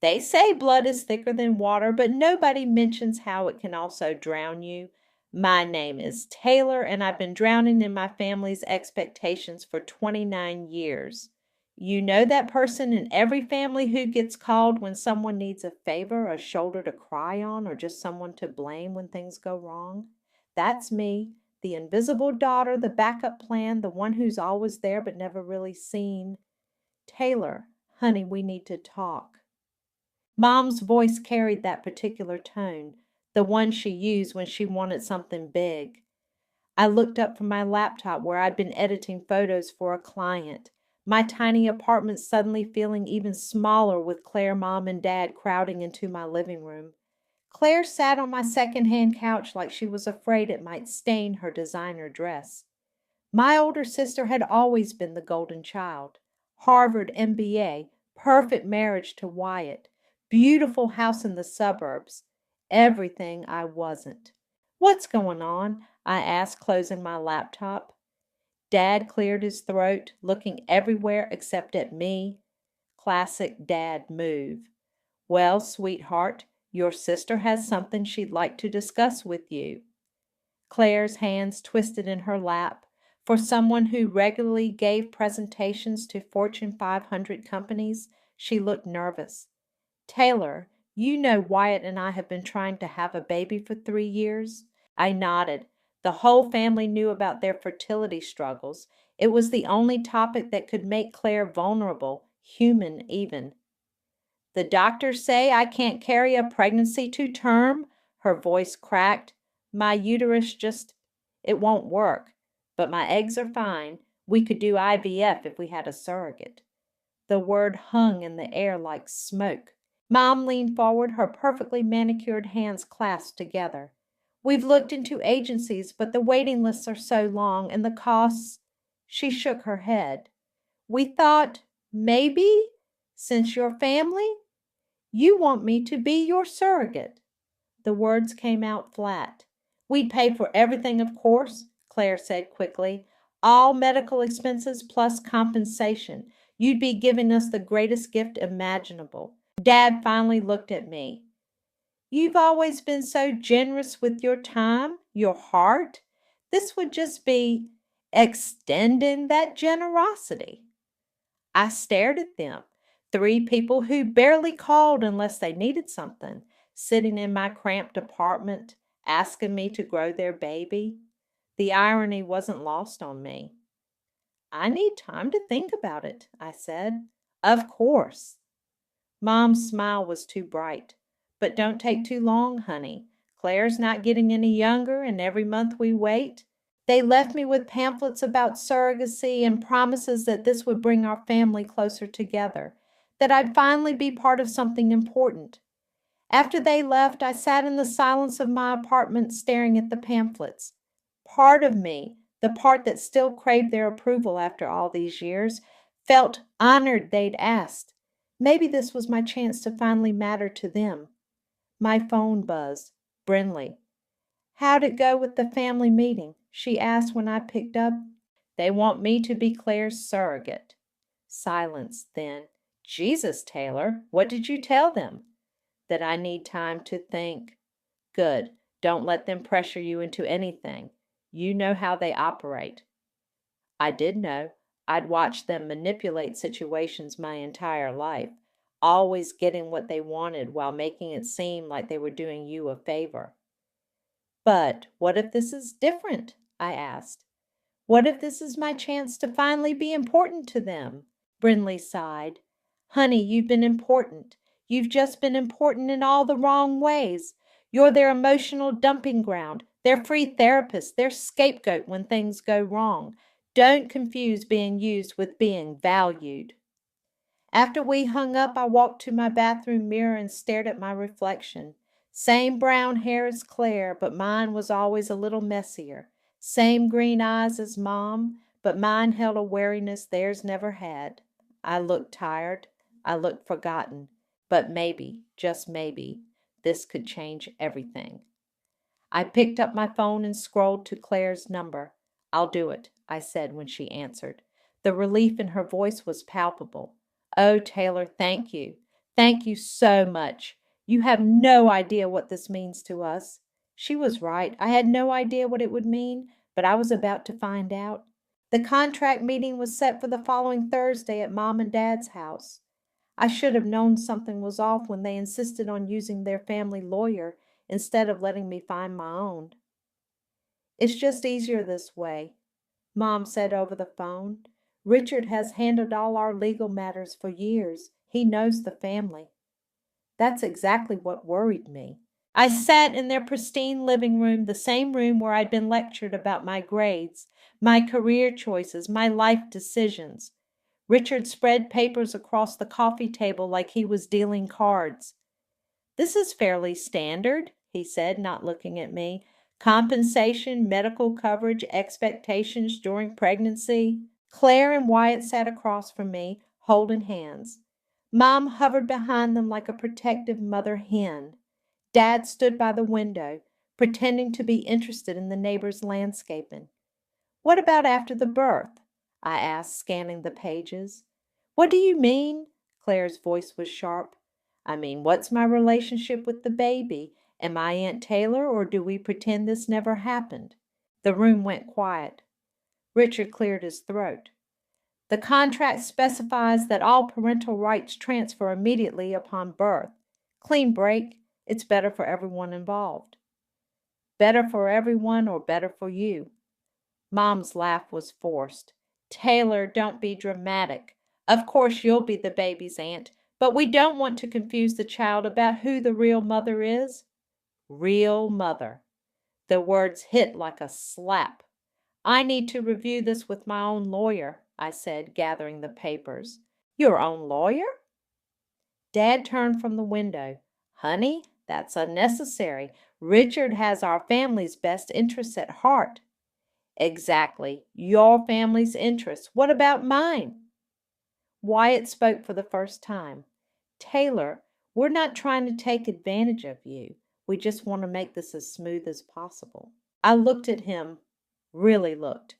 They say blood is thicker than water, but nobody mentions how it can also drown you. My name is Taylor, and I've been drowning in my family's expectations for 29 years. You know that person in every family who gets called when someone needs a favor, a shoulder to cry on, or just someone to blame when things go wrong? That's me, the invisible daughter, the backup plan, the one who's always there but never really seen. Taylor, honey, we need to talk. Mom's voice carried that particular tone, the one she used when she wanted something big. I looked up from my laptop where I'd been editing photos for a client, my tiny apartment suddenly feeling even smaller with Claire, Mom, and Dad crowding into my living room. Claire sat on my second-hand couch like she was afraid it might stain her designer dress. My older sister had always been the golden child. Harvard MBA, perfect marriage to Wyatt, beautiful house in the suburbs. Everything I wasn't. What's going on? I asked, closing my laptop. Dad cleared his throat, looking everywhere except at me. Classic dad move. Well, sweetheart, your sister has something she'd like to discuss with you. Claire's hands twisted in her lap. For someone who regularly gave presentations to Fortune 500 companies, she looked nervous. Taylor, you know Wyatt and I have been trying to have a baby for 3 years? I nodded. The whole family knew about their fertility struggles. It was the only topic that could make Claire vulnerable, human even. The doctors say I can't carry a pregnancy to term. Her voice cracked. My uterus it won't work. But my eggs are fine. We could do IVF if we had a surrogate. The word hung in the air like smoke. Mom leaned forward, her perfectly manicured hands clasped together. We've looked into agencies, but the waiting lists are so long and the costs. She shook her head. We thought, maybe, since you're family, you want me to be your surrogate. The words came out flat. We'd pay for everything, of course, Claire said quickly. All medical expenses plus compensation. You'd be giving us the greatest gift imaginable. Dad finally looked at me. You've always been so generous with your time, your heart. This would just be extending that generosity. I stared at them. 3 people who barely called unless they needed something, sitting in my cramped apartment, asking me to grow their baby. The irony wasn't lost on me. I need time to think about it, I said. Of course. Mom's smile was too bright. But don't take too long, honey. Claire's not getting any younger, and every month we wait. They left me with pamphlets about surrogacy and promises that this would bring our family closer together, that I'd finally be part of something important. After they left, I sat in the silence of my apartment staring at the pamphlets. Part of me, the part that still craved their approval after all these years, felt honored they'd asked. Maybe this was my chance to finally matter to them. My phone buzzed. Brinley. How'd it go with the family meeting? She asked when I picked up. They want me to be Claire's surrogate. Silence, then. Jesus, Taylor, what did you tell them? That I need time to think. Good. Don't let them pressure you into anything. You know how they operate. I did know. I'd watched them manipulate situations my entire life, always getting what they wanted while making it seem like they were doing you a favor. But what if this is different? I asked. What if this is my chance to finally be important to them? Brinley sighed. Honey, you've been important. You've just been important in all the wrong ways. You're their emotional dumping ground, their free therapist, their scapegoat when things go wrong. Don't confuse being used with being valued. After we hung up, I walked to my bathroom mirror and stared at my reflection. Same brown hair as Claire, but mine was always a little messier. Same green eyes as Mom, but mine held a wariness theirs never had. I looked tired. I looked forgotten. But maybe, just maybe, this could change everything. I picked up my phone and scrolled to Claire's number. I'll do it, I said when she answered. The relief in her voice was palpable. Oh, Taylor, thank you. Thank you so much. You have no idea what this means to us." She was right. I had no idea what it would mean, but I was about to find out. The contract meeting was set for the following Thursday at Mom and Dad's house. I should have known something was off when they insisted on using their family lawyer instead of letting me find my own. "It's just easier this way," Mom said over the phone. "Richard has handled all our legal matters for years. He knows the family." That's exactly what worried me. I sat in their pristine living room, the same room where I'd been lectured about my grades, my career choices, my life decisions. Richard spread papers across the coffee table like he was dealing cards. "This is fairly standard," he said, not looking at me. "Compensation, medical coverage, expectations during pregnancy." Claire and Wyatt sat across from me, holding hands. Mom hovered behind them like a protective mother hen. Dad stood by the window, pretending to be interested in the neighbor's landscaping. "What about after the birth?" I asked, scanning the pages. "What do you mean?" Claire's voice was sharp. "I mean, what's my relationship with the baby? Am I Aunt Taylor, or do we pretend this never happened?" The room went quiet. Richard cleared his throat. "The contract specifies that all parental rights transfer immediately upon birth. Clean break. It's better for everyone involved." "Better for everyone or better for you?" Mom's laugh was forced. "Taylor, don't be dramatic. Of course you'll be the baby's aunt, but we don't want to confuse the child about who the real mother is." Real mother. The words hit like a slap. "I need to review this with my own lawyer," I said, gathering the papers. "Your own lawyer?" Dad turned from the window. "Honey, that's unnecessary. Richard has our family's best interests at heart." "Exactly. Your family's interests. What about mine?" Wyatt spoke for the first time. "Taylor, we're not trying to take advantage of you. We just want to make this as smooth as possible." I looked at him, really looked.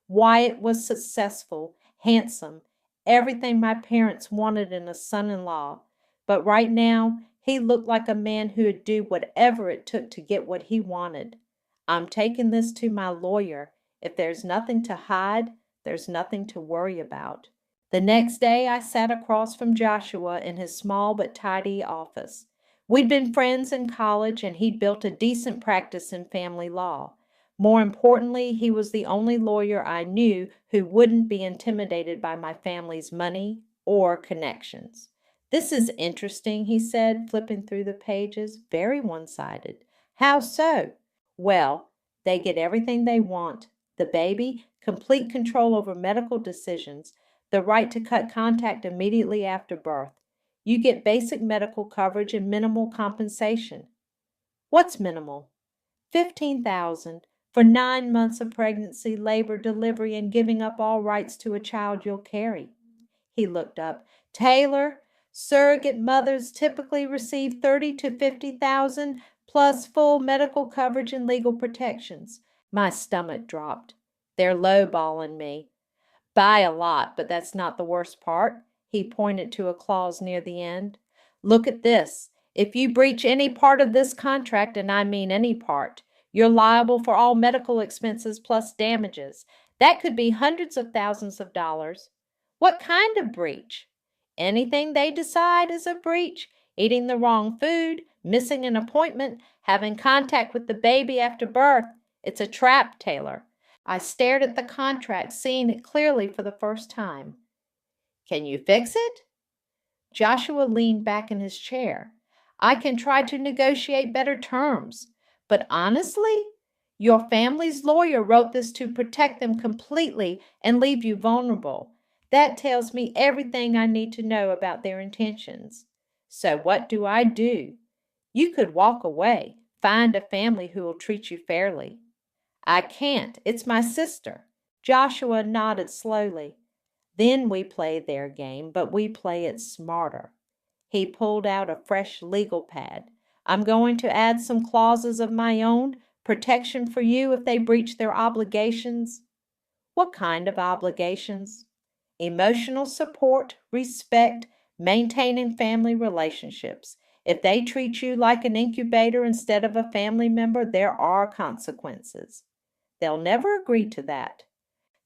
Wyatt was successful, handsome, everything my parents wanted in a son-in-law. But right now, he looked like a man who'd do whatever it took to get what he wanted. "I'm taking this to my lawyer. If there's nothing to hide, there's nothing to worry about." The next day, I sat across from Joshua in his small but tidy office. We'd been friends in college, and he'd built a decent practice in family law. More importantly, he was the only lawyer I knew who wouldn't be intimidated by my family's money or connections. "This is interesting," he said, flipping through the pages. "Very one-sided." "How so?" "Well, they get everything they want. The baby, complete control over medical decisions, the right to cut contact immediately after birth. You get basic medical coverage and minimal compensation." "What's minimal?" "15,000 for 9 months of pregnancy, labor, delivery, and giving up all rights to a child you'll carry." He looked up. "Taylor, surrogate mothers typically receive 30 to 50,000 plus full medical coverage and legal protections." My stomach dropped. "They're lowballing me." "By a lot, but that's not the worst part." He pointed to a clause near the end. "Look at this. If you breach any part of this contract, and I mean any part, you're liable for all medical expenses plus damages. That could be hundreds of thousands of dollars." "What kind of breach?" "Anything they decide is a breach. Eating the wrong food, missing an appointment, having contact with the baby after birth. It's a trap, Taylor." I stared at the contract, seeing it clearly for the first time. "Can you fix it?" Joshua leaned back in his chair. "I can try to negotiate better terms. But honestly, your family's lawyer wrote this to protect them completely and leave you vulnerable. That tells me everything I need to know about their intentions. So what do I do? You could walk away, find a family who will treat you fairly." "I can't. It's my sister." Joshua nodded slowly. "Then we play their game, but we play it smarter." He pulled out a fresh legal pad. "I'm going to add some clauses of my own, protection for you if they breach their obligations." "What kind of obligations?" "Emotional support, respect, Maintaining family relationships. If they treat you like an incubator instead of a family member, there are consequences. They'll never agree to that.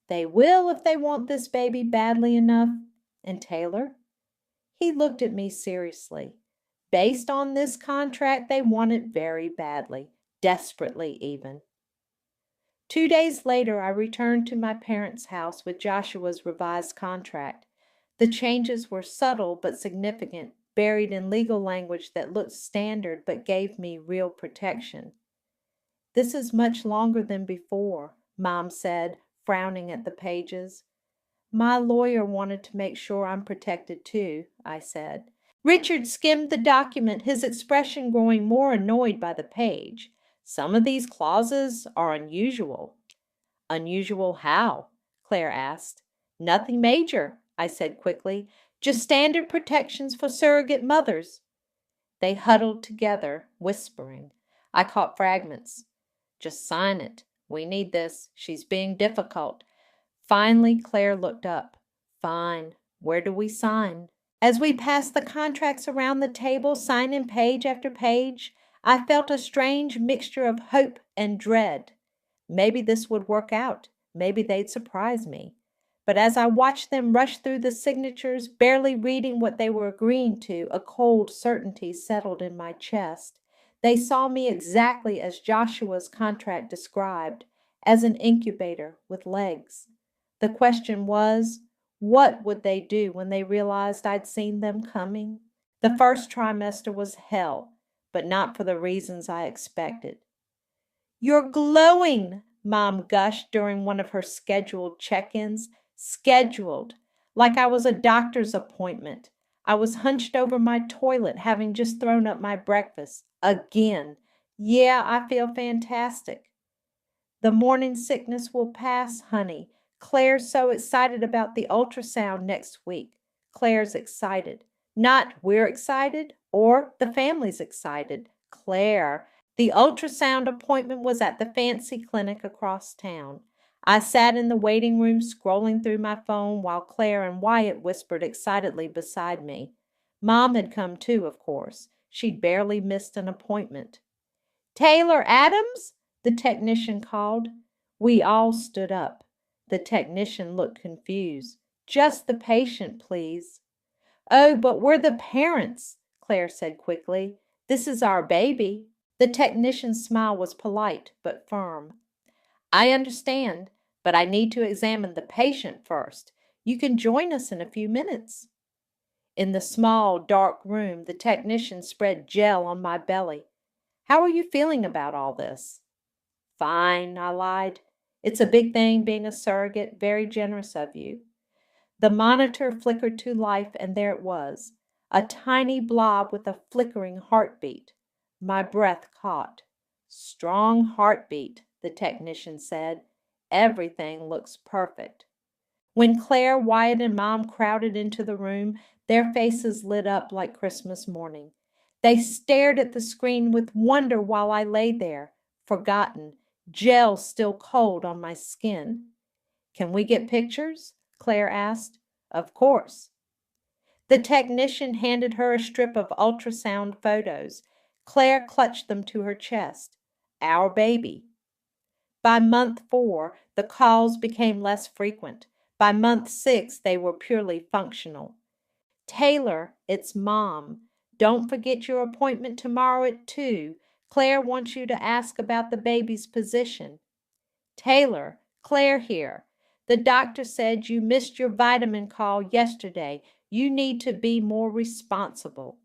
They will if they want this baby badly enough. And Taylor? He looked at me seriously. Based on this contract, they want it very badly, desperately even. 2 days later, I returned to my parents' house with Joshua's revised contract. The changes were subtle but significant, buried in legal language that looked standard but gave me real protection. This is much longer than before, Mom said, frowning at the pages. My lawyer wanted to make sure I'm protected too, I said. Richard skimmed the document, his expression growing more annoyed by the page. Some of these clauses are unusual. Unusual how? Claire asked. Nothing major, I said quickly. Just standard protections for surrogate mothers. They huddled together, whispering. I caught fragments. Just sign it. We need this. She's being difficult. Finally, Claire looked up. Fine. Where do we sign? As we passed the contracts around the table, signing page after page, I felt a strange mixture of hope and dread. Maybe this would work out. Maybe they'd surprise me. But as I watched them rush through the signatures, barely reading what they were agreeing to, a cold certainty settled in my chest. They saw me exactly as Joshua's contract described, as an incubator with legs. The question was, what would they do when they realized I'd seen them coming? The first trimester was hell, but not for the reasons I expected. You're glowing, Mom gushed during one of her scheduled check-ins. Scheduled, like I was a doctor's appointment. I was hunched over my toilet, having just thrown up my breakfast. Again. Yeah, I feel fantastic. The morning sickness will pass, honey. Claire's so excited about the ultrasound next week. Claire's excited. Not we're excited or the family's excited. Claire. The ultrasound appointment was at the fancy clinic across town. I sat in the waiting room scrolling through my phone while Claire and Wyatt whispered excitedly beside me. Mom had come too, of course. She'd barely missed an appointment. Taylor Adams? The technician called. We all stood up. The technician looked confused. Just the patient, please. Oh, but we're the parents, Claire said quickly. This is our baby. The technician's smile was polite but firm. I understand, but I need to examine the patient first. You can join us in a few minutes. In the small, dark room, the technician spread gel on my belly. How are you feeling about all this? Fine, I lied. It's a big thing being a surrogate, very generous of you. The monitor flickered to life, and there it was, a tiny blob with a flickering heartbeat. My breath caught. Strong heartbeat, the technician said. Everything looks perfect. When Claire, Wyatt, and Mom crowded into the room, their faces lit up like Christmas morning. They stared at the screen with wonder while I lay there, forgotten, gel still cold on my skin. Can we get pictures? Claire asked. Of course. The technician handed her a strip of ultrasound photos. Claire clutched them to her chest. Our baby. By month 4, the calls became less frequent. By month 6, they were purely functional. Taylor, it's Mom. Don't forget your appointment tomorrow at 2. Claire wants you to ask about the baby's position. Taylor, Claire here. The doctor said you missed your vitamin call yesterday. You need to be more responsible.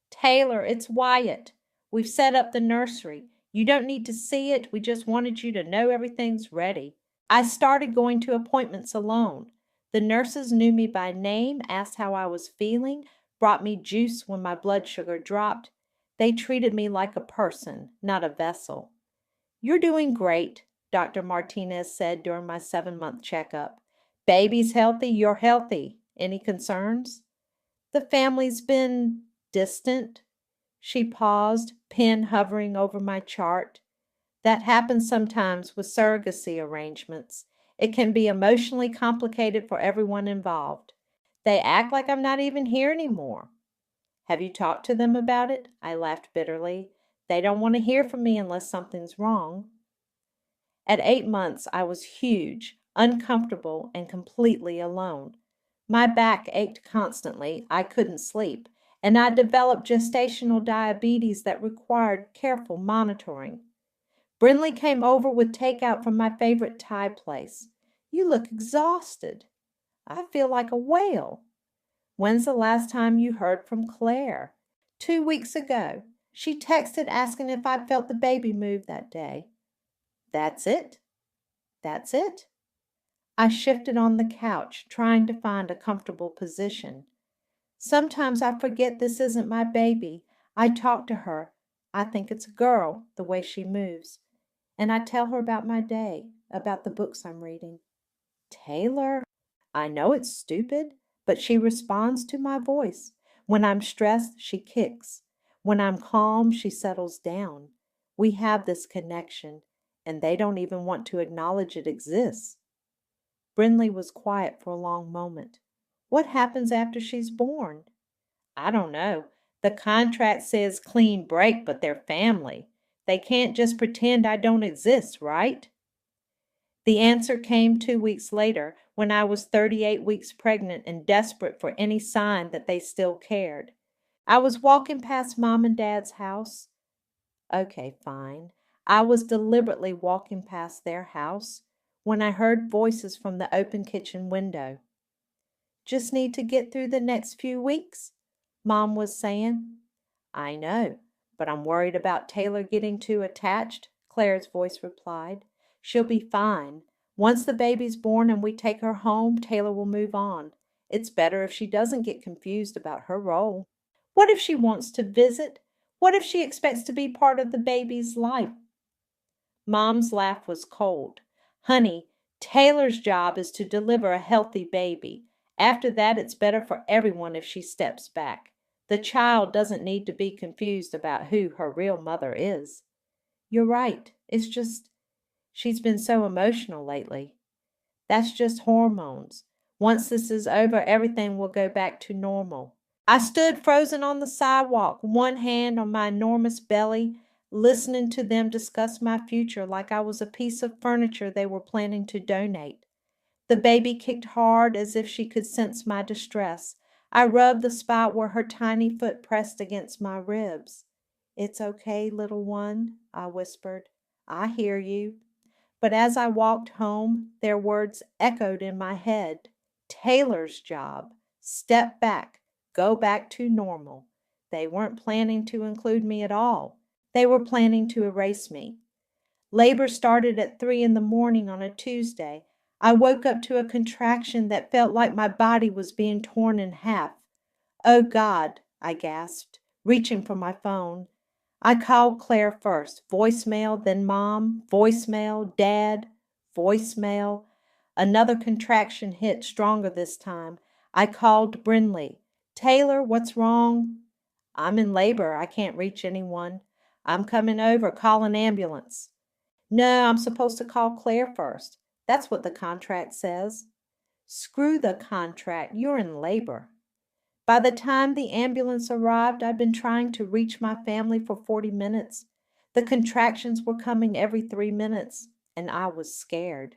Taylor, it's Wyatt. We've set up the nursery. You don't need to see it. We just wanted you to know everything's ready. I started going to appointments alone. The nurses knew me by name, asked how I was feeling, brought me juice when my blood sugar dropped. They treated me like a person, not a vessel. You're doing great, Dr. Martinez said during my 7-month checkup. Baby's healthy, you're healthy. Any concerns? The family's been distant. She paused, pen hovering over my chart. That happens sometimes with surrogacy arrangements. It can be emotionally complicated for everyone involved. They act like I'm not even here anymore. Have you talked to them about it? I laughed bitterly. They don't want to hear from me unless something's wrong. At 8 months, I was huge, uncomfortable, and completely alone. My back ached constantly, I couldn't sleep, and I developed gestational diabetes that required careful monitoring. Brinley came over with takeout from my favorite Thai place. You look exhausted. I feel like a whale. When's the last time you heard from Claire? 2 weeks ago. She texted asking if I felt the baby move that day. That's it. That's it. I shifted on the couch, trying to find a comfortable position. Sometimes I forget this isn't my baby. I talk to her. I think it's a girl, the way she moves. And I tell her about my day, about the books I'm reading. Taylor, I know it's stupid, but she responds to my voice. When I'm stressed, she kicks. When I'm calm, she settles down. We have this connection, and they don't even want to acknowledge it exists. Brinley was quiet for a long moment. What happens after she's born? I don't know. The contract says clean break, but they're family. They can't just pretend I don't exist, right? The answer came 2 weeks later when I was 38 weeks pregnant and desperate for any sign that they still cared. I was walking past Mom and Dad's house. Okay, fine. I was deliberately walking past their house when I heard voices from the open kitchen window. Just need to get through the next few weeks, Mom was saying. I know, but I'm worried about Taylor getting too attached, Claire's voice replied. She'll be fine. Once the baby's born and we take her home, Taylor will move on. It's better if she doesn't get confused about her role. What if she wants to visit? What if she expects to be part of the baby's life? Mom's laugh was cold. Honey, Taylor's job is to deliver a healthy baby. After that, it's better for everyone if she steps back. The child doesn't need to be confused about who her real mother is. You're right. It's just, she's been so emotional lately. That's just hormones. Once this is over, everything will go back to normal. I stood frozen on the sidewalk, one hand on my enormous belly, listening to them discuss my future like I was a piece of furniture they were planning to donate. The baby kicked hard as if she could sense my distress. I rubbed the spot where her tiny foot pressed against my ribs. It's okay, little one, I whispered. I hear you. But as I walked home, their words echoed in my head. Taylor's job. Step back. Go back to normal. They weren't planning to include me at all. They were planning to erase me. Labor started at 3 in the morning on a Tuesday. I woke up to a contraction that felt like my body was being torn in half. Oh, God, I gasped, reaching for my phone. I called Claire first, voicemail, then Mom, voicemail, Dad, voicemail. Another contraction hit stronger this time. I called Brinley. Taylor, what's wrong? I'm in labor. I can't reach anyone. I'm coming over. Call an ambulance. No, I'm supposed to call Claire first. That's what the contract says. Screw the contract. You're in labor. By the time the ambulance arrived, I'd been trying to reach my family for 40 minutes. The contractions were coming every 3 minutes, and I was scared.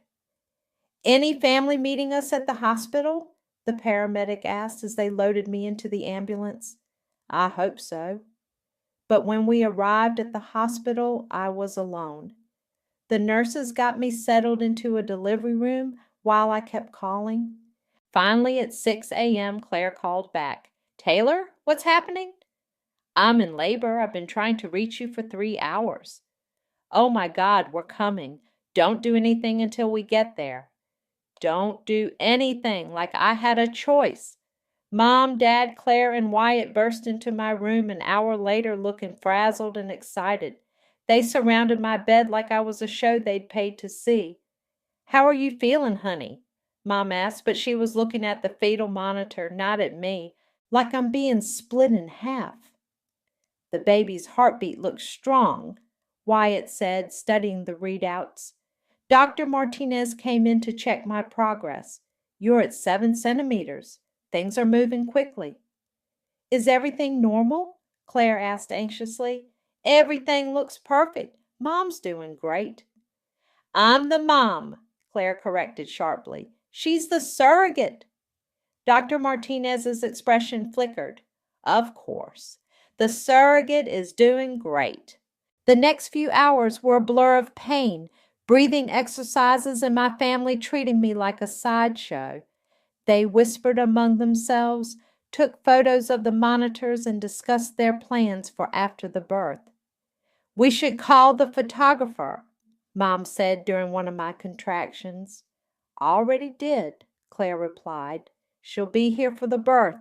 Any family meeting us at the hospital? The paramedic asked as they loaded me into the ambulance. I hope so. But when we arrived at the hospital, I was alone. The nurses got me settled into a delivery room while I kept calling. Finally, at 6 a.m., Claire called back. Taylor, what's happening? I'm in labor. I've been trying to reach you for 3 hours. Oh my God, we're coming. Don't do anything until we get there. Don't do anything, like I had a choice. Mom, Dad, Claire, and Wyatt burst into my room an hour later looking frazzled and excited. They surrounded my bed like I was a show they'd paid to see. How are you feeling, honey? Mom asked, but she was looking at the fetal monitor, not at me, like I'm being split in half. The baby's heartbeat looks strong, Wyatt said, studying the readouts. Dr. Martinez came in to check my progress. You're at 7 centimeters. Things are moving quickly. Is everything normal? Claire asked anxiously. Everything looks perfect. Mom's doing great. I'm the mom, Claire corrected sharply. She's the surrogate. Dr. Martinez's expression flickered. Of course. The surrogate is doing great. The next few hours were a blur of pain, breathing exercises, and my family treating me like a sideshow. They whispered among themselves, took photos of the monitors, and discussed their plans for after the birth. We should call the photographer, Mom said during one of my contractions. Already did, Claire replied. She'll be here for the birth.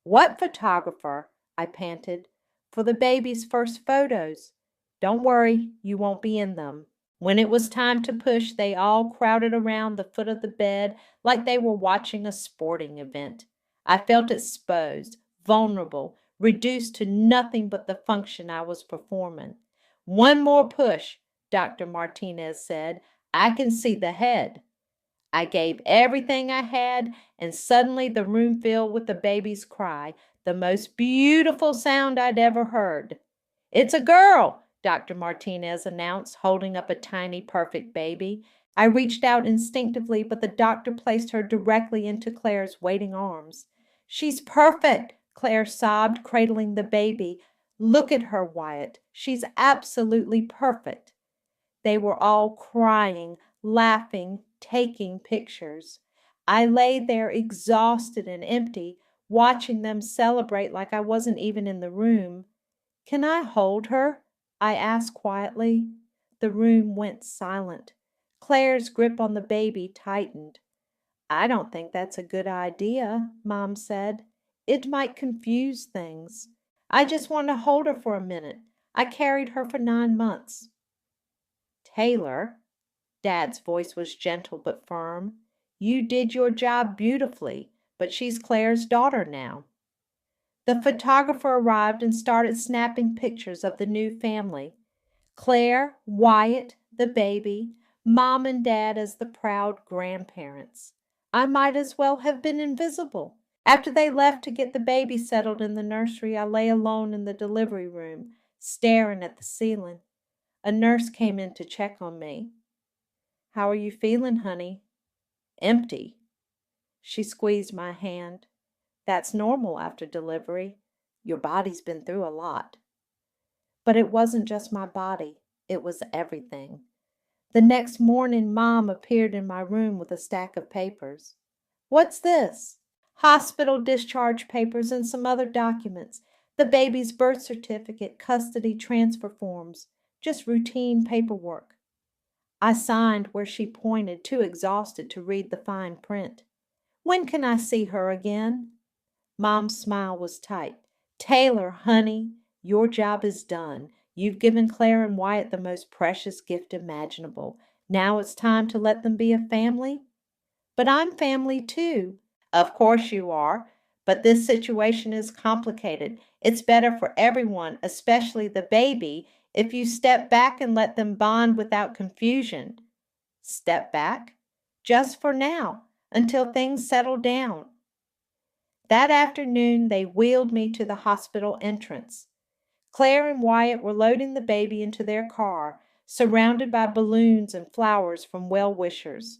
What photographer? I panted. For the baby's first photos. Don't worry, you won't be in them. When it was time to push, they all crowded around the foot of the bed like they were watching a sporting event. I felt exposed, vulnerable, reduced to nothing but the function I was performing. One more push, Dr. Martinez said. I can see the head. I gave everything I had, and suddenly the room filled with the baby's cry, the most beautiful sound I'd ever heard. It's a girl, Dr. Martinez announced, holding up a tiny, perfect baby. I reached out instinctively, but the doctor placed her directly into Claire's waiting arms. She's perfect, Claire sobbed, cradling the baby. Look at her, Wyatt. She's absolutely perfect. They were all crying, laughing, taking pictures. I lay there exhausted and empty, watching them celebrate like I wasn't even in the room. Can I hold her? I asked quietly. The room went silent. Claire's grip on the baby tightened. I don't think that's a good idea, Mom said. It might confuse things. I just want to hold her for a minute. I carried her for 9 months. Taylor, Dad's voice was gentle but firm. You did your job beautifully, but she's Claire's daughter now. The photographer arrived and started snapping pictures of the new family. Claire, Wyatt, the baby, Mom and Dad as the proud grandparents. I might as well have been invisible. After they left to get the baby settled in the nursery, I lay alone in the delivery room, staring at the ceiling. A nurse came in to check on me. How are you feeling, honey? Empty. She squeezed my hand. That's normal after delivery. Your body's been through a lot. But it wasn't just my body. It was everything. The next morning, Mom appeared in my room with a stack of papers. What's this? Hospital discharge papers and some other documents. The baby's birth certificate, custody transfer forms. Just routine paperwork. I signed where she pointed, too exhausted to read the fine print. When can I see her again? Mom's smile was tight. Taylor, honey, your job is done. You've given Claire and Wyatt the most precious gift imaginable. Now it's time to let them be a family. But I'm family too. Of course you are. But this situation is complicated. It's better for everyone, especially the baby, if you step back and let them bond without confusion. Step back? Just for now, until things settle down. That afternoon, they wheeled me to the hospital entrance. Claire and Wyatt were loading the baby into their car, surrounded by balloons and flowers from well-wishers.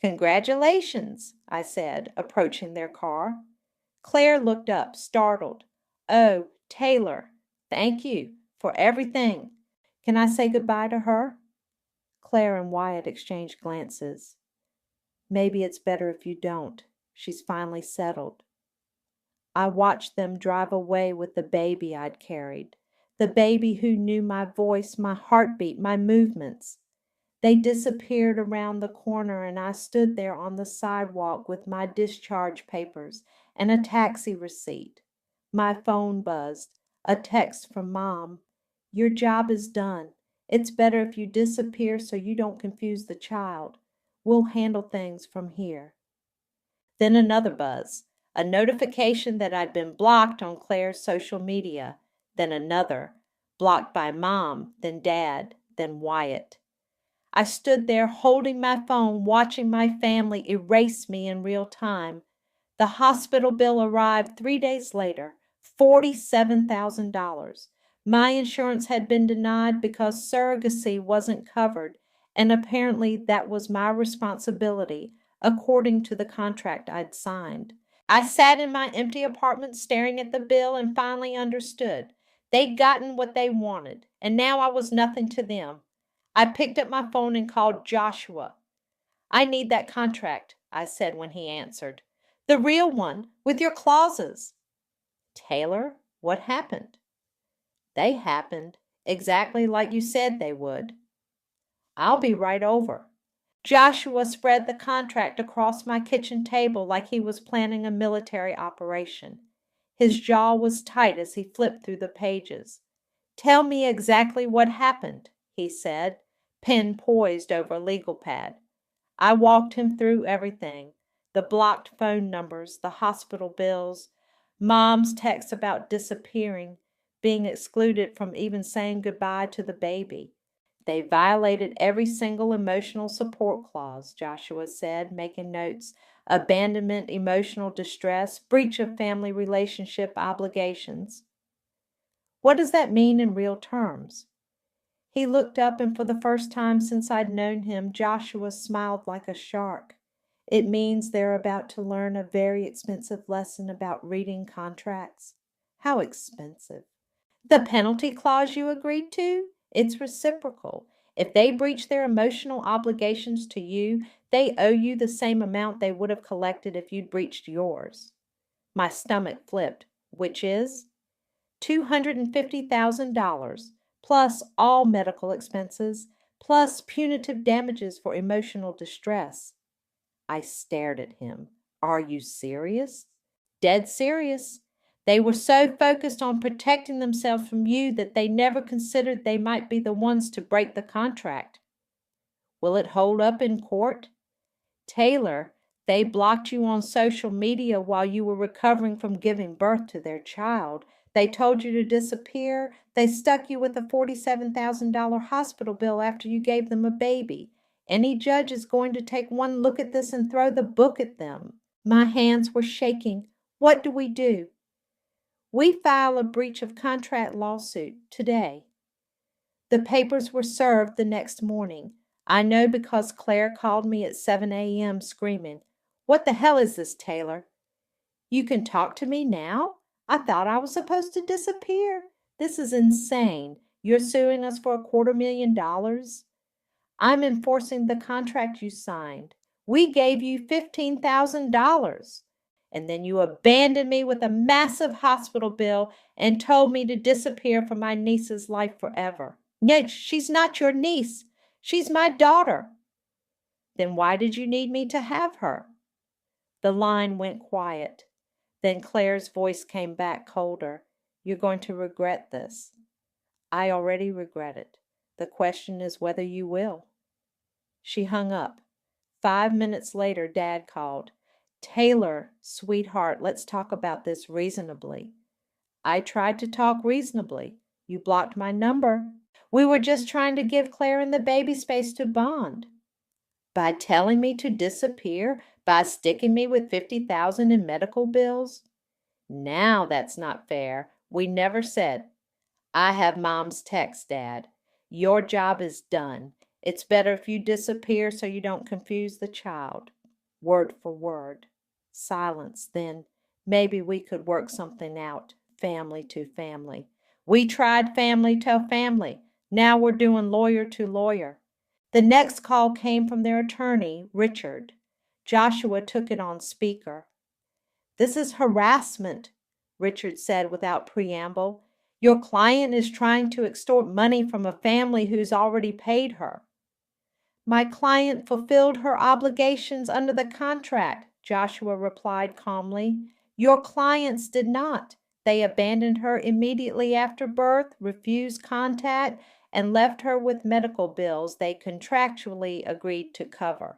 Congratulations, I said, approaching their car. Claire looked up, startled. Oh, Taylor, thank you for everything. Can I say goodbye to her? Claire and Wyatt exchanged glances. Maybe it's better if you don't. She's finally settled. I watched them drive away with the baby I'd carried, the baby who knew my voice, my heartbeat, my movements. They disappeared around the corner, and I stood there on the sidewalk with my discharge papers and a taxi receipt. My phone buzzed. A text from Mom. Your job is done. It's better if you disappear so you don't confuse the child. We'll handle things from here. Then another buzz. A notification that I'd been blocked on Claire's social media. Then another. Blocked by Mom, then Dad, then Wyatt. I stood there holding my phone, watching my family erase me in real time. The hospital bill arrived 3 days later, $47,000. My insurance had been denied because surrogacy wasn't covered, and apparently that was my responsibility, according to the contract I'd signed. I sat in my empty apartment staring at the bill and finally understood. They'd gotten what they wanted, and now I was nothing to them. I picked up my phone and called Joshua. I need that contract, I said when he answered. The real one, with your clauses. Taylor, what happened? They happened exactly like you said they would. I'll be right over. Joshua spread the contract across my kitchen table like he was planning a military operation. His jaw was tight as he flipped through the pages. Tell me exactly what happened, he said, pen poised over a legal pad. I walked him through everything, the blocked phone numbers, the hospital bills, Mom's text about disappearing, being excluded from even saying goodbye to the baby. They violated every single emotional support clause, Joshua said, making notes. Abandonment, emotional distress, breach of family relationship obligations. What does that mean in real terms? He looked up, and for the first time since I'd known him, Joshua smiled like a shark. It means they're about to learn a very expensive lesson about reading contracts. How expensive? The penalty clause you agreed to? It's reciprocal. If they breach their emotional obligations to you, they owe you the same amount they would have collected if you'd breached yours. My stomach flipped. Which is? $250,000, plus all medical expenses, plus punitive damages for emotional distress. I stared at him. Are you serious? Dead serious. They were so focused on protecting themselves from you that they never considered they might be the ones to break the contract. Will it hold up in court? Taylor, they blocked you on social media while you were recovering from giving birth to their child. They told you to disappear. They stuck you with a $47,000 hospital bill after you gave them a baby. Any judge is going to take one look at this and throw the book at them. My hands were shaking. What do we do? We file a breach of contract lawsuit today. The papers were served the next morning. I know because Claire called me at 7 a.m. screaming, "What the hell is this, Taylor? You can talk to me now? I thought I was supposed to disappear. This is insane. You're suing us for $250,000? I'm enforcing the contract you signed. We gave you $15,000. And then you abandoned me with a massive hospital bill and told me to disappear from my niece's life forever. Yet she's not your niece. She's my daughter. Then why did you need me to have her?" The line went quiet. Then Claire's voice came back colder. "You're going to regret this." "I already regret it. The question is whether you will." She hung up. 5 minutes later, Dad called. "Taylor, sweetheart, let's talk about this reasonably." "I tried to talk reasonably. You blocked my number. We were just trying to give Claire and the baby space to bond." "By telling me to disappear? By sticking me with $50,000 in medical bills?" "Now that's not fair. We never said—" "I have Mom's text, Dad. Your job is done. It's better if you disappear so you don't confuse the child." Word for word. Silence. Then maybe we could work something out, family to family. We tried family to family. Now we're doing lawyer to lawyer. The next call came from their attorney, Richard. Joshua took it on speaker. "This is harassment," Richard said without preamble. "Your client is trying to extort money from a family who's already paid her." "My client fulfilled her obligations under the contract," Joshua replied calmly. "Your clients did not. They abandoned her immediately after birth, refused contact, and left her with medical bills they contractually agreed to cover."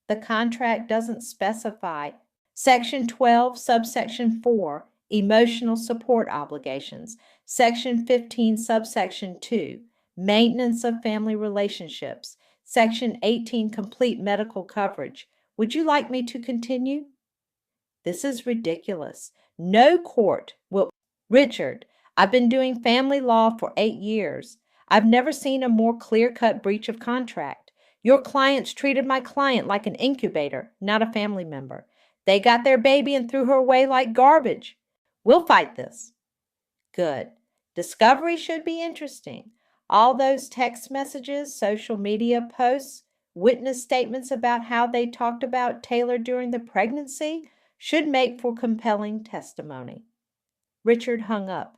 The contract doesn't specify. Section 12, subsection 4, emotional support obligations. Section 15, subsection 2, maintenance of family relationships. Section 18, complete medical coverage. Would you like me to continue? This is ridiculous. No court will. Richard, I've been doing family law for 8 years. I've never seen a more clear-cut breach of contract. Your clients treated my client like an incubator, not a family member. They got their baby and threw her away like garbage. We'll fight this. Good. Discovery should be interesting. All those text messages, social media posts, witness statements about how they talked about Taylor during the pregnancy should make for compelling testimony. Richard hung up.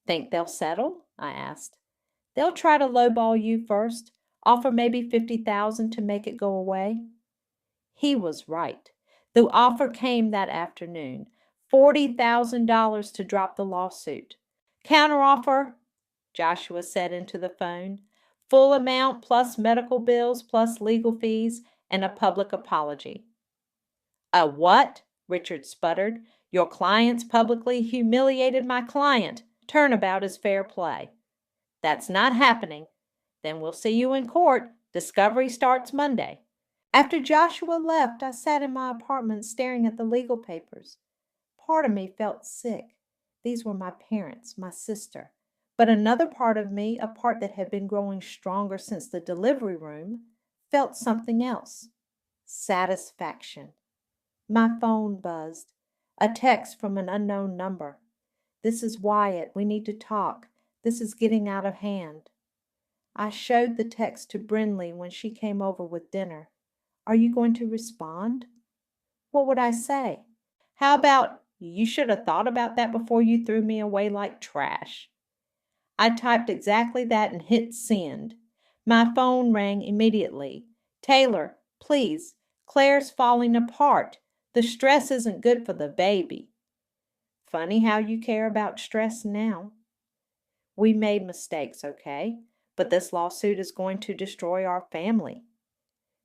Think they'll settle? I asked. They'll try to lowball you first, offer maybe $50,000 to make it go away. He was right. The offer came that afternoon, $40,000 to drop the lawsuit. Counteroffer, Joshua said into the phone. Full amount plus medical bills plus legal fees and a public apology. A what? Richard sputtered. Your clients publicly humiliated my client. Turnabout is fair play. That's not happening. Then we'll see you in court. Discovery starts Monday. After Joshua left, I sat in my apartment staring at the legal papers. Part of me felt sick. These were my parents, my sister. But another part of me, a part that had been growing stronger since the delivery room, felt something else. Satisfaction. My phone buzzed. A text from an unknown number. This is Wyatt. We need to talk. This is getting out of hand. I showed the text to Brinley when she came over with dinner. Are you going to respond? What would I say? How about, you should have thought about that before you threw me away like trash? I typed exactly that and hit send. My phone rang immediately. Taylor, please, Claire's falling apart. The stress isn't good for the baby. Funny how you care about stress now. We made mistakes, okay? But this lawsuit is going to destroy our family.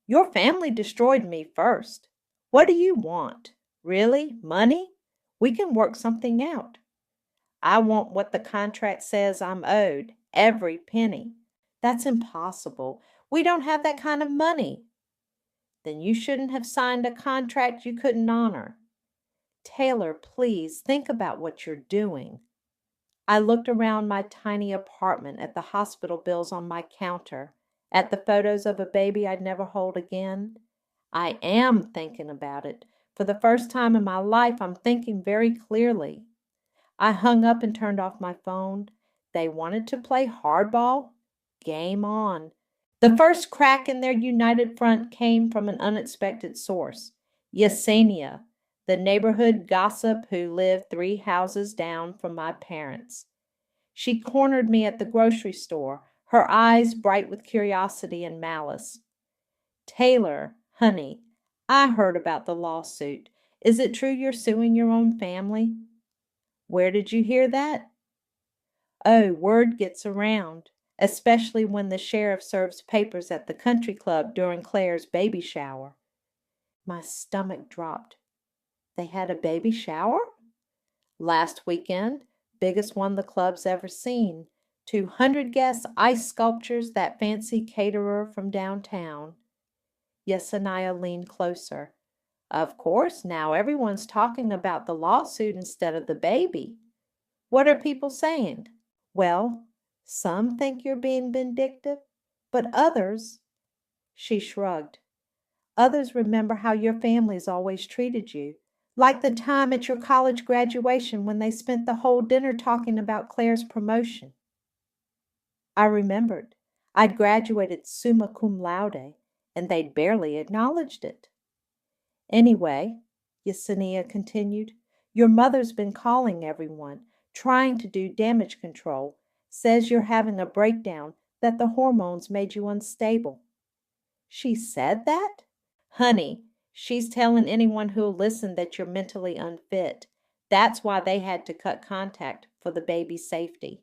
Your family destroyed me first. What do you want? Really? Money? We can work something out. I want what the contract says I'm owed, every penny. That's impossible. We don't have that kind of money. Then you shouldn't have signed a contract you couldn't honor. Taylor, please think about what you're doing. I looked around my tiny apartment at the hospital bills on my counter, at the photos of a baby I'd never hold again. I am thinking about it. For the first time in my life, I'm thinking very clearly. I hung up and turned off my phone. They wanted to play hardball? Game on. The first crack in their united front came from an unexpected source. Yesenia, the neighborhood gossip who lived 3 houses down from my parents. She cornered me at the grocery store, her eyes bright with curiosity and malice. Taylor, honey, I heard about the lawsuit. Is it true you're suing your own family? Where did you hear that? Oh, word gets around, especially when the sheriff serves papers at the country club during Claire's baby shower. My stomach dropped. They had a baby shower? Last weekend, biggest one the club's ever seen. 200 guests, ice sculptures, that fancy caterer from downtown. Yesenia leaned closer. Of course, now everyone's talking about the lawsuit instead of the baby. What are people saying? Well, some think you're being vindictive, but others, she shrugged. Others remember how your family's always treated you, like the time at your college graduation when they spent the whole dinner talking about Claire's promotion. I remembered. I'd graduated summa cum laude, and they'd barely acknowledged it. Anyway, Yesenia continued, your mother's been calling everyone, trying to do damage control, says you're having a breakdown, that the hormones made you unstable. She said that? Honey, she's telling anyone who'll listen that you're mentally unfit. That's why they had to cut contact for the baby's safety.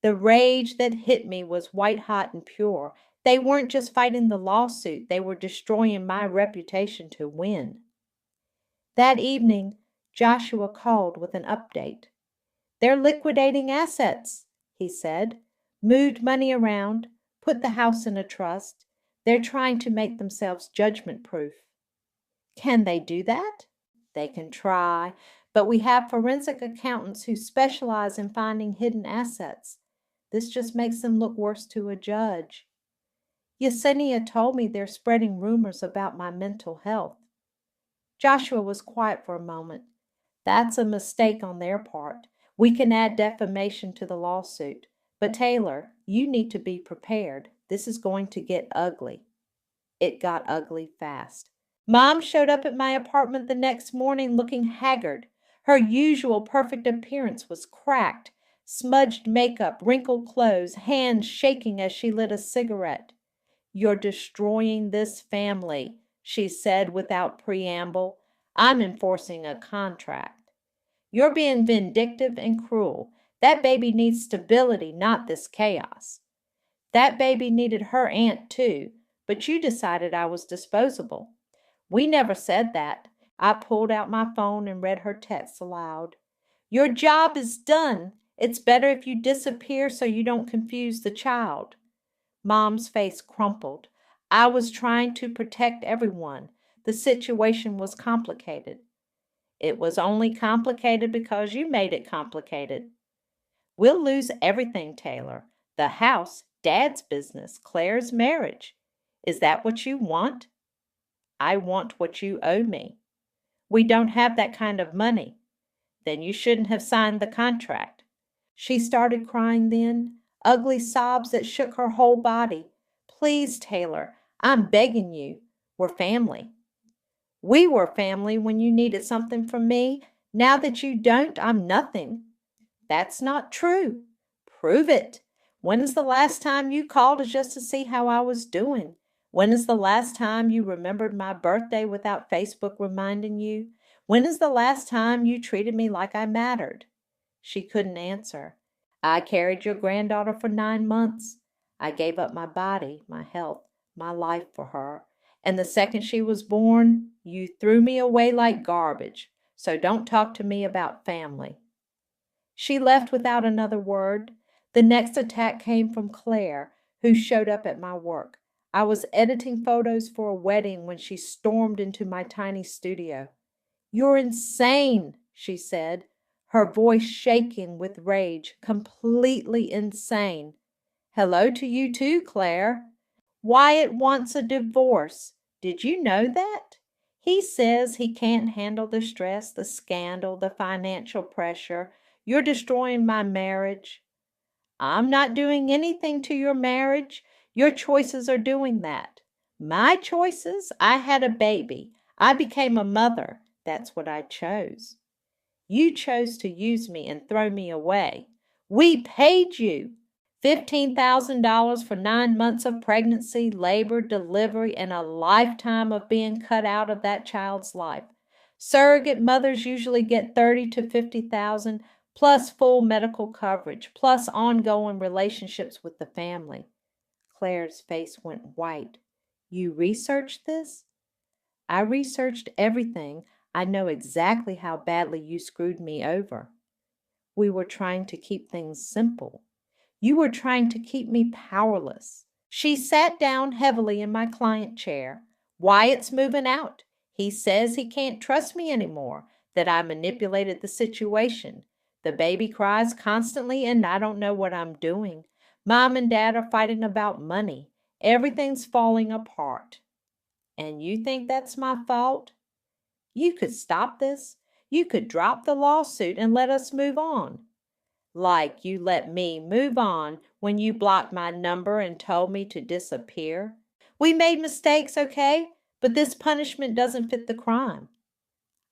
The rage that hit me was white hot and pure. They weren't just fighting the lawsuit, they were destroying my reputation to win. That evening, Joshua called with an update. They're liquidating assets, he said. Moved money around, put the house in a trust. They're trying to make themselves judgment-proof. Can they do that? They can try, but we have forensic accountants who specialize in finding hidden assets. This just makes them look worse to a judge. Yesenia told me they're spreading rumors about my mental health. Joshua was quiet for a moment. That's a mistake on their part. We can add defamation to the lawsuit. But Taylor, you need to be prepared. This is going to get ugly. It got ugly fast. Mom showed up at my apartment the next morning looking haggard. Her usual perfect appearance was cracked, smudged makeup, wrinkled clothes, hands shaking as she lit a cigarette. You're destroying this family, she said without preamble. I'm enforcing a contract. You're being vindictive and cruel. That baby needs stability, not this chaos. That baby needed her aunt too, but you decided I was disposable. We never said that. I pulled out my phone and read her texts aloud. Your job is done. It's better if you disappear so you don't confuse the child. Mom's face crumpled. I was trying to protect everyone. The situation was complicated. It was only complicated because you made it complicated. We'll lose everything, Taylor. The house, Dad's business, Claire's marriage. Is that what you want? I want what you owe me. We don't have that kind of money. Then you shouldn't have signed the contract. She started crying then, ugly sobs that shook her whole body. Please, Taylor, I'm begging you. We're family. We were family when you needed something from me. Now that you don't, I'm nothing. That's not true. Prove it. When is the last time you called us just to see how I was doing? When is the last time you remembered my birthday without Facebook reminding you? When is the last time you treated me like I mattered? She couldn't answer. I carried your granddaughter for 9 months. I gave up my body, my health, my life for her. And the second she was born, you threw me away like garbage. So don't talk to me about family. She left without another word. The next attack came from Claire, who showed up at my work. I was editing photos for a wedding when she stormed into my tiny studio. You're insane, she said, her voice shaking with rage, completely insane. Hello to you too, Claire. Wyatt wants a divorce. Did you know that? He says he can't handle the stress, the scandal, the financial pressure. You're destroying my marriage. I'm not doing anything to your marriage. Your choices are doing that. My choices? I had a baby. I became a mother. That's what I chose. You chose to use me and throw me away. We paid you $15,000 for 9 months of pregnancy, labor, delivery, and a lifetime of being cut out of that child's life. Surrogate mothers usually get 30 to 50,000 plus full medical coverage, plus ongoing relationships with the family. Claire's face went white. You researched this? I researched everything. I know exactly how badly you screwed me over. We were trying to keep things simple. You were trying to keep me powerless. She sat down heavily in my client chair. Wyatt's moving out. He says he can't trust me anymore, that I manipulated the situation. The baby cries constantly and I don't know what I'm doing. Mom and Dad are fighting about money. Everything's falling apart. And you think that's my fault? You could stop this. You could drop the lawsuit and let us move on. Like you let me move on when you blocked my number and told me to disappear. We made mistakes, okay? But this punishment doesn't fit the crime.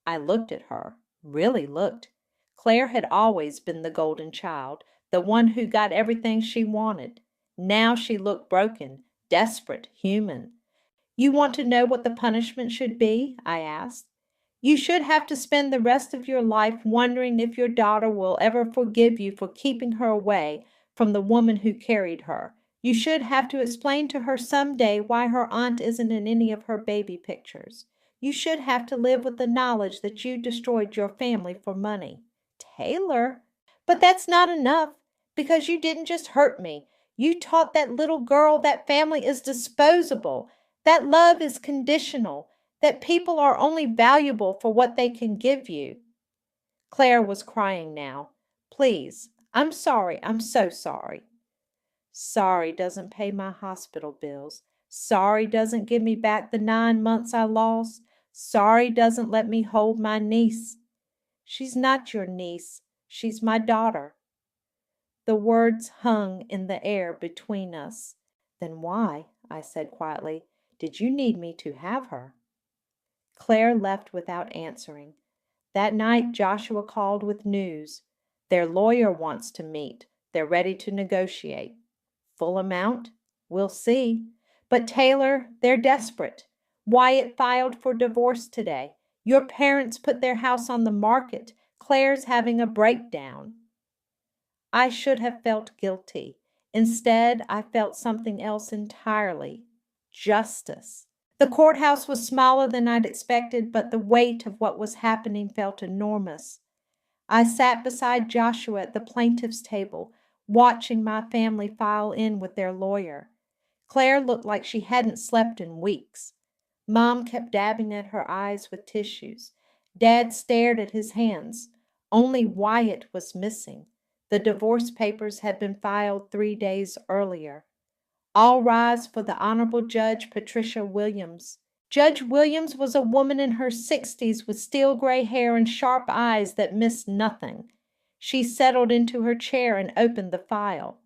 I looked at her, really looked. Claire had always been the golden child, the one who got everything she wanted. Now she looked broken, desperate, human. You want to know what the punishment should be? I asked. You should have to spend the rest of your life wondering if your daughter will ever forgive you for keeping her away from the woman who carried her. You should have to explain to her someday why her aunt isn't in any of her baby pictures. You should have to live with the knowledge that you destroyed your family for money. Taylor, but that's not enough, because you didn't just hurt me. You taught that little girl that family is disposable, that love is conditional, that people are only valuable for what they can give you. Claire was crying now. Please, I'm sorry. I'm so sorry. Sorry doesn't pay my hospital bills. Sorry doesn't give me back the 9 months I lost. Sorry doesn't let me hold my niece. She's not your niece. She's my daughter. The words hung in the air between us. Then why, I said quietly, did you need me to have her? Claire left without answering. That night Joshua called with news. Their lawyer wants to meet. They're ready to negotiate. Full amount? We'll see. But Taylor, they're desperate. Wyatt filed for divorce today. Your parents put their house on the market. Claire's having a breakdown. I should have felt guilty. Instead, I felt something else entirely. Justice. The courthouse was smaller than I'd expected, but the weight of what was happening felt enormous. I sat beside Joshua at the plaintiff's table, watching my family file in with their lawyer. Claire looked like she hadn't slept in weeks. Mom kept dabbing at her eyes with tissues. Dad stared at his hands. Only Wyatt was missing. The divorce papers had been filed 3 days earlier. All rise for the Honorable Judge Patricia Williams. Judge Williams was a woman in her 60s with steel gray hair and sharp eyes that missed nothing. She settled into her chair and opened the file.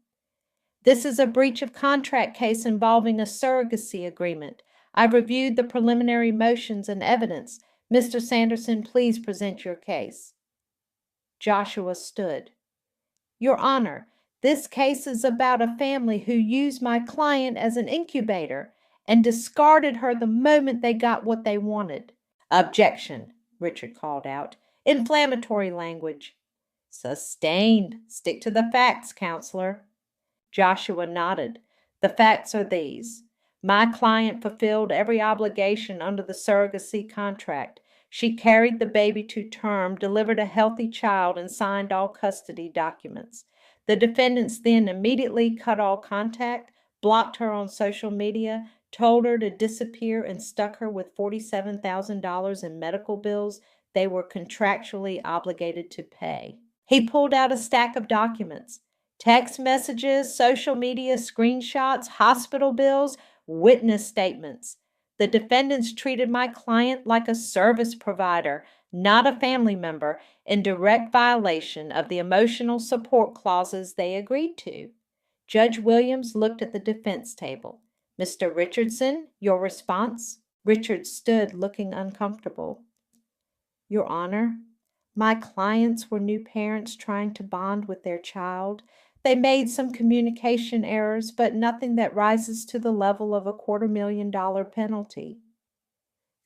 This is a breach of contract case involving a surrogacy agreement. I've reviewed the preliminary motions and evidence. Mr. Sanderson, please present your case. Joshua stood. Your Honor, this case is about a family who used my client as an incubator and discarded her the moment they got what they wanted. Objection, Richard called out. Inflammatory language. Sustained. Stick to the facts, counselor. Joshua nodded. The facts are these. My client fulfilled every obligation under the surrogacy contract. She carried the baby to term, delivered a healthy child, and signed all custody documents. The defendants then immediately cut all contact, blocked her on social media, told her to disappear, and stuck her with $47,000 in medical bills they were contractually obligated to pay. He pulled out a stack of documents. Text messages, social media screenshots, hospital bills, witness statements. The defendants treated my client like a service provider, not a family member, in direct violation of the emotional support clauses they agreed to. Judge Williams looked at the defense table. Mr. Richardson, your response? Richard stood looking uncomfortable. Your Honor, my clients were new parents trying to bond with their child. They made some communication errors, but nothing that rises to the level of a $250,000 penalty.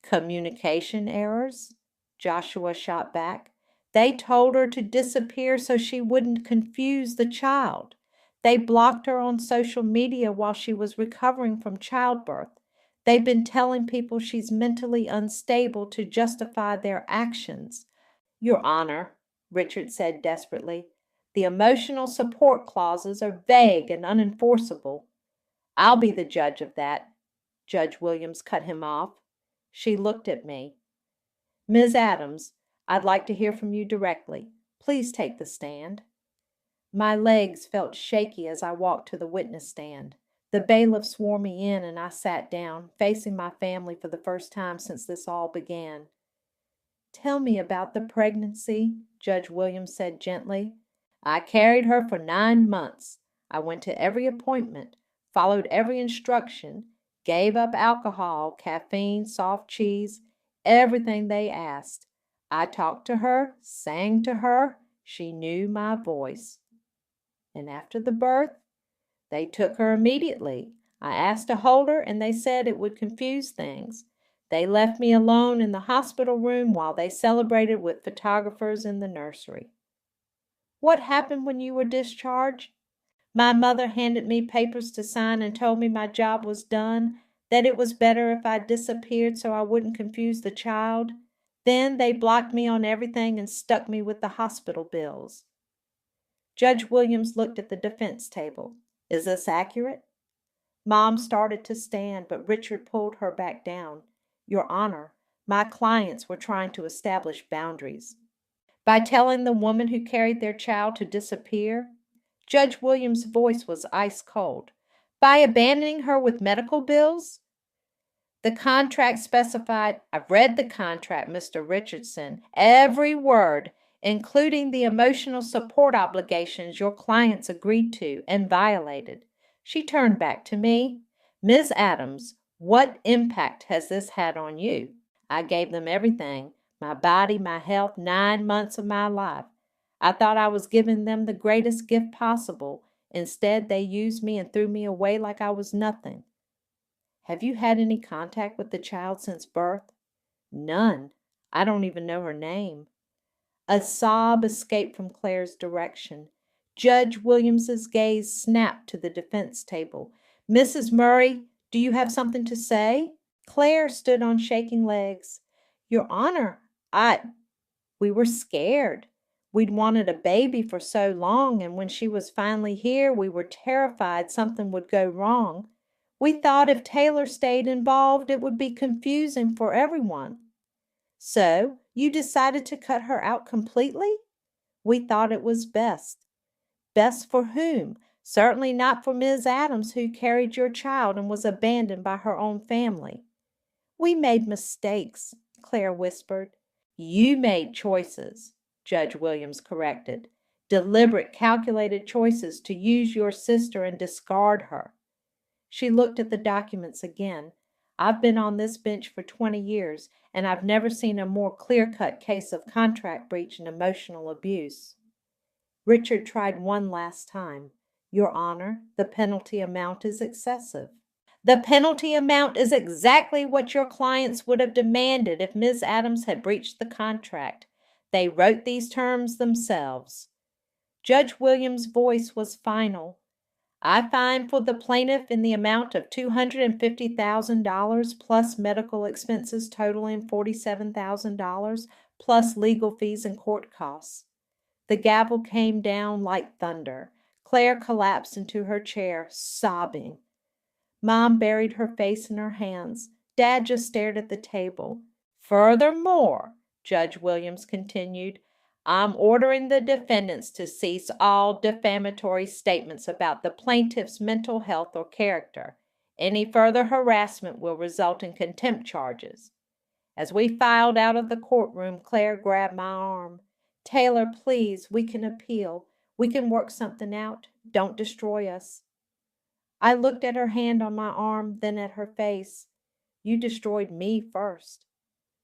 Communication errors? Joshua shot back. They told her to disappear so she wouldn't confuse the child. They blocked her on social media while she was recovering from childbirth. They've been telling people she's mentally unstable to justify their actions. Your Honor, Richard said desperately, the emotional support clauses are vague and unenforceable. I'll be the judge of that. Judge Williams cut him off. She looked at me. Ms. Adams, I'd like to hear from you directly. Please take the stand. My legs felt shaky as I walked to the witness stand. The bailiff swore me in and I sat down, facing my family for the first time since this all began. Tell me about the pregnancy, Judge Williams said gently. I carried her for 9 months. I went to every appointment, followed every instruction, gave up alcohol, caffeine, soft cheese, everything they asked. I talked to her, sang to her. She knew my voice. And after the birth, they took her immediately. I asked to hold her, and they said it would confuse things. They left me alone in the hospital room while they celebrated with photographers in the nursery. What happened when you were discharged? My mother handed me papers to sign and told me my job was done, that it was better if I disappeared so I wouldn't confuse the child. Then they blocked me on everything and stuck me with the hospital bills. Judge Williams looked at the defense table. Is this accurate? Mom started to stand, but Richard pulled her back down. Your Honor, My clients were trying to establish boundaries. By telling the woman who carried their child to disappear, Judge Williams' voice was ice cold. By abandoning her with medical bills, the contract specified, I've read the contract, Mr. Richardson, every word, including the emotional support obligations your clients agreed to and violated. She turned back to me. Ms. Adams, what impact has this had on you? I gave them everything, my body, my health, 9 months of my life. I thought I was giving them the greatest gift possible. Instead, they used me and threw me away like I was nothing. Have you had any contact with the child since birth? None. I don't even know her name. A sob escaped from Claire's direction. Judge Williams's gaze snapped to the defense table. Mrs. Murray, do you have something to say? Claire stood on shaking legs. Your Honor, we were scared. We'd wanted a baby for so long, and when she was finally here, we were terrified something would go wrong. We thought if Taylor stayed involved, it would be confusing for everyone. So, you decided to cut her out completely? We thought it was best. Best for whom? Certainly not for Ms. Adams, who carried your child and was abandoned by her own family. We made mistakes, Claire whispered. You made choices, Judge Williams corrected. Deliberate, calculated choices to use your sister and discard her. She looked at the documents again. I've been on this bench for 20 years, and I've never seen a more clear-cut case of contract breach and emotional abuse. Richard tried one last time. Your Honor, the penalty amount is excessive. The penalty amount is exactly what your clients would have demanded if Ms. Adams had breached the contract. They wrote these terms themselves. Judge Williams' voice was final. I find for the plaintiff in the amount of $250,000 plus medical expenses totaling $47,000 plus legal fees and court costs. The gavel came down like thunder. Claire collapsed into her chair, sobbing. Mom buried her face in her hands. Dad just stared at the table. Furthermore, Judge Williams continued, I'm ordering the defendants to cease all defamatory statements about the plaintiff's mental health or character. Any further harassment will result in contempt charges. As we filed out of the courtroom, Claire grabbed my arm. Taylor, please, we can appeal. We can work something out. Don't destroy us. I looked at her hand on my arm, then at her face. You destroyed me first.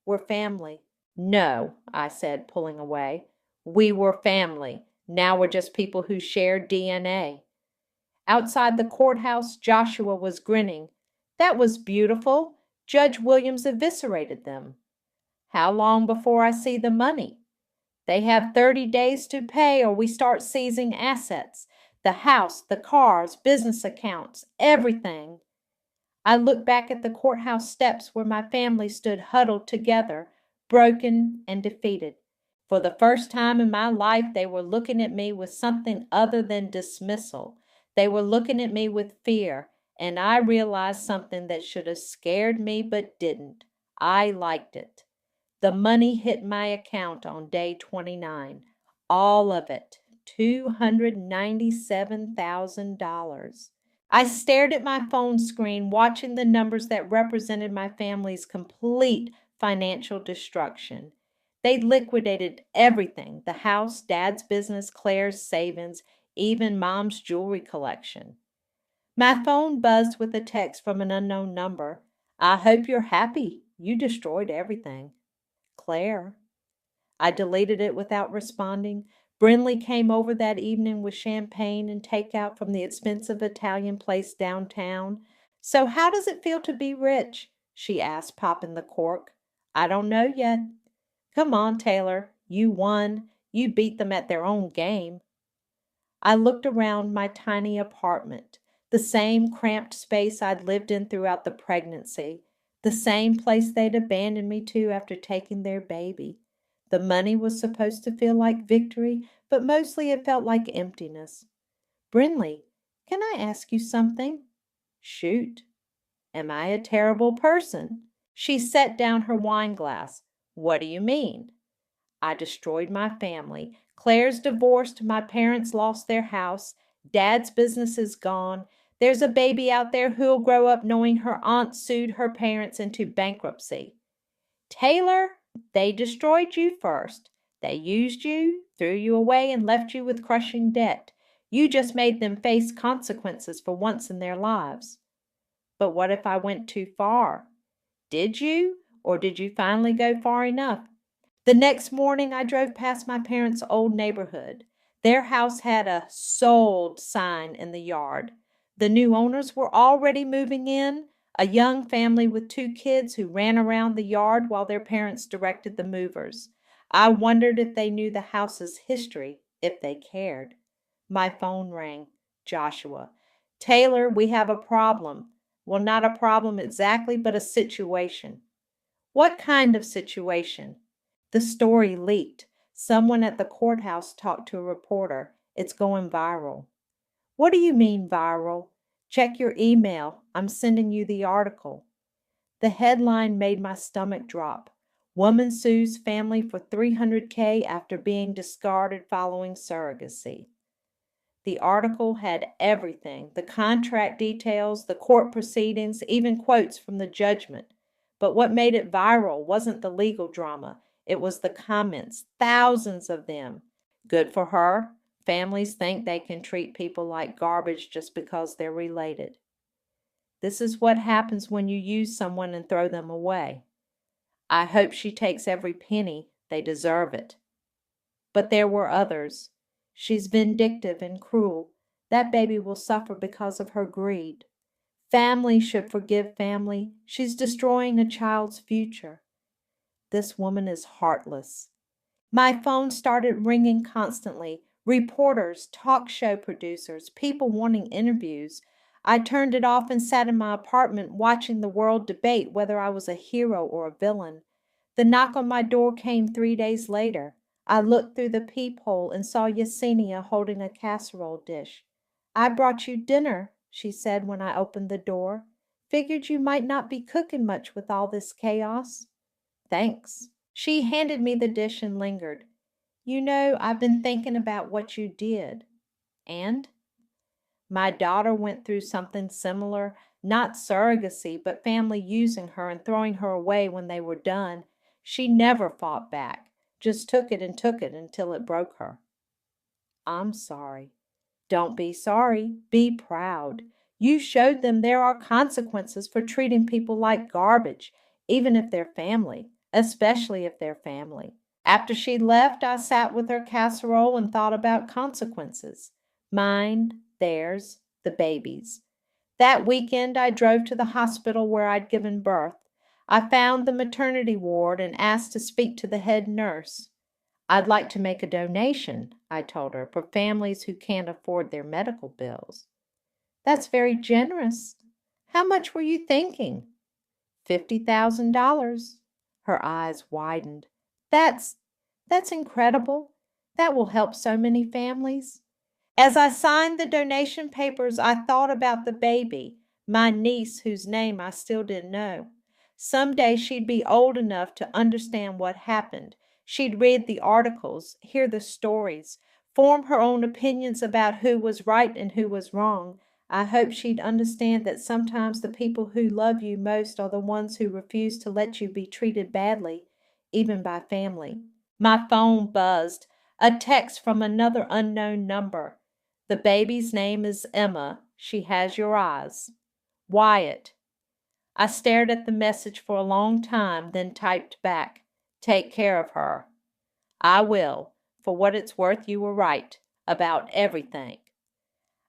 We're family. No, I said, pulling away. We were family. Now we're just people who share DNA. Outside the courthouse, Joshua was grinning. That was beautiful. Judge Williams eviscerated them. How long before I see the money? They have 30 days to pay or we start seizing assets. The house, the cars, business accounts, everything. I looked back at the courthouse steps where my family stood huddled together, broken and defeated. For the first time in my life, they were looking at me with something other than dismissal. They were looking at me with fear, and I realized something that should have scared me but didn't. I liked it. The money hit my account on day 29. All of it. $297,000. I stared at my phone screen, watching the numbers that represented my family's complete financial destruction. They'd liquidated everything, the house, Dad's business, Claire's savings, even Mom's jewelry collection. My phone buzzed with a text from an unknown number. I hope you're happy. You destroyed everything. Claire. I deleted it without responding. Brinley came over that evening with champagne and takeout from the expensive Italian place downtown. So how does it feel to be rich? She asked, popping the cork. I don't know yet. Come on, Taylor. You won. You beat them at their own game. I looked around my tiny apartment, the same cramped space I'd lived in throughout the pregnancy, the same place they'd abandoned me to after taking their baby. The money was supposed to feel like victory, but mostly it felt like emptiness. Brinley, can I ask you something? Shoot. Am I a terrible person? She set down her wine glass. What do you mean? I destroyed my family. Claire's divorced. My parents lost their house. Dad's business is gone. There's a baby out there who'll grow up knowing her aunt sued her parents into bankruptcy. Taylor, they destroyed you first. They used you, threw you away, and left you with crushing debt. You just made them face consequences for once in their lives. But what if I went too far? Did you? Or did you finally go far enough? The next morning, I drove past my parents' old neighborhood. Their house had a sold sign in the yard. The new owners were already moving in, a young family with 2 kids who ran around the yard while their parents directed the movers. I wondered if they knew the house's history, if they cared. My phone rang. Joshua. Taylor, we have a problem. Well, not a problem exactly, but a situation. What kind of situation? The story leaked. Someone at the courthouse talked to a reporter. It's going viral. What do you mean viral? Check your email. I'm sending you the article. The headline made my stomach drop. Woman sues family for $300K after being discarded following surrogacy. The article had everything, the contract details, the court proceedings, even quotes from the judgment. But what made it viral wasn't the legal drama. It was the comments, thousands of them. Good for her. Families think they can treat people like garbage just because they're related. This is what happens when you use someone and throw them away. I hope she takes every penny. They deserve it. But there were others. She's vindictive and cruel. That baby will suffer because of her greed. Family should forgive family. She's destroying a child's future. This woman is heartless. My phone started ringing constantly. Reporters, talk show producers, people wanting interviews. I turned it off and sat in my apartment watching the world debate whether I was a hero or a villain. The knock on my door came 3 days later. I looked through the peephole and saw Yesenia holding a casserole dish. I brought you dinner, she said when I opened the door. Figured you might not be cooking much with all this chaos. Thanks. She handed me the dish and lingered. You know, I've been thinking about what you did. And? My daughter went through something similar, not surrogacy, but family using her and throwing her away when they were done. She never fought back, just took it until it broke her. I'm sorry. Don't be sorry. Be proud. You showed them there are consequences for treating people like garbage, even if they're family, especially if they're family. After she left, I sat with her casserole and thought about consequences. Mine, theirs, the baby's. That weekend, I drove to the hospital where I'd given birth. I found the maternity ward and asked to speak to the head nurse. I'd like to make a donation, I told her, for families who can't afford their medical bills. That's very generous. How much were you thinking? $50,000. Her eyes widened. That's incredible. That will help so many families. As I signed the donation papers, I thought about the baby, my niece whose name I still didn't know. Someday she'd be old enough to understand what happened. She'd read the articles, hear the stories, form her own opinions about who was right and who was wrong. I hope she'd understand that sometimes the people who love you most are the ones who refuse to let you be treated badly, even by family. My phone buzzed. A text from another unknown number. The baby's name is Emma. She has your eyes. Wyatt. I stared at the message for a long time, then typed back, Take care of her. I will. For what it's worth, you were right. About everything.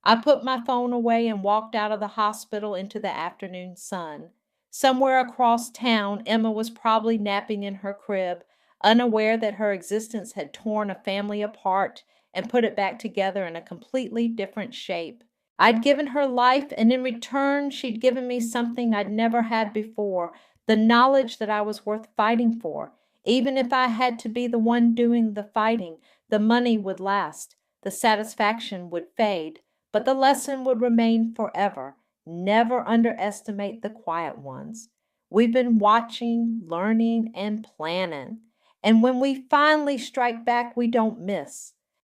I put my phone away and walked out of the hospital into the afternoon sun. Somewhere across town, Emma was probably napping in her crib, unaware that her existence had torn a family apart and put it back together in a completely different shape. I'd given her life, and in return, she'd given me something I'd never had before, the knowledge that I was worth fighting for. Even if I had to be the one doing the fighting, the money would last, the satisfaction would fade, but the lesson would remain forever. Never underestimate the quiet ones. We've been watching, learning, and planning. And when we finally strike back, we don't miss.